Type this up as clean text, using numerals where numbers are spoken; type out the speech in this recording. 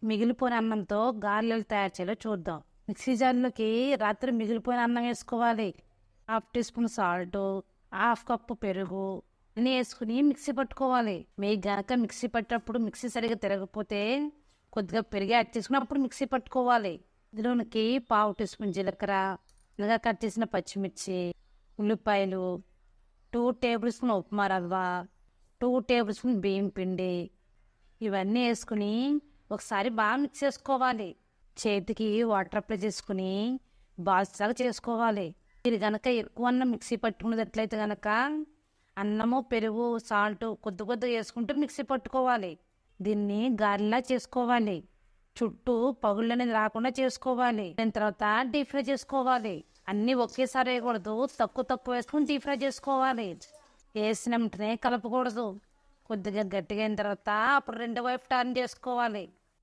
మిగిలిపోయిన అన్నంతో గారెలు తయారు చేయాలో చూద్దాం. మిక్సీ జార్లోకి రాత్రి మిగిలిపోయిన అన్నం వేసుకోవాలి. Half teaspoon salt, half cup పెరుగు అన్నీ వేసుకుని మిక్సీ పట్టుకోవాలి. మీకు గనక మిక్సీ పట్టేటప్పుడు మిక్సీ సరిగా తిరగకపోతే కొద్దిగా పెరిగి యాడ్ చేసుకుని అప్పుడు మిక్సీ పట్టుకోవాలి. ఇందులోనికి పావు టీ స్పూన్ జీలకర్ర, ఇంకా కట్ చేసిన పచ్చిమిర్చి, ఉల్లిపాయలు, 2 టేబుల్ స్పూన్ ఉప్మా రవ్వ, 2 టేబుల్ స్పూన్ బియ్యం పిండి ఇవన్నీ వేసుకుని ఒకసారి బాగా మిక్స్ చేసుకోవాలి. చేతికి వాటర్ అప్లై చేసుకుని బాల్స్ లాగా చేసుకోవాలి. మీరు కనుక ఎక్కువ అన్నం మిక్సీ పట్టుకున్నట్లయితే కనుక అన్నము, పెరుగు, సాల్ట్ కొద్ది కొద్దిగా వేసుకుంటూ మిక్సీ పట్టుకోవాలి. దీన్ని గారెలా చేసుకోవాలి. చుట్టూ పగుళ్ళు అనేది రాకుండా చేసుకోవాలి. దాని తర్వాత డీప్ ఫ్రై చేసుకోవాలి. అన్నీ ఒకేసారి వేయకూడదు, తక్కువ తక్కువ వేసుకుని డీప్ ఫ్రై చేసుకోవాలి. వేసిన వెంటనే కలపకూడదు. కొద్దిగా గట్టిగా అయిన తర్వాత అప్పుడు రెండో వైపు టర్న్ చేసుకోవాలి.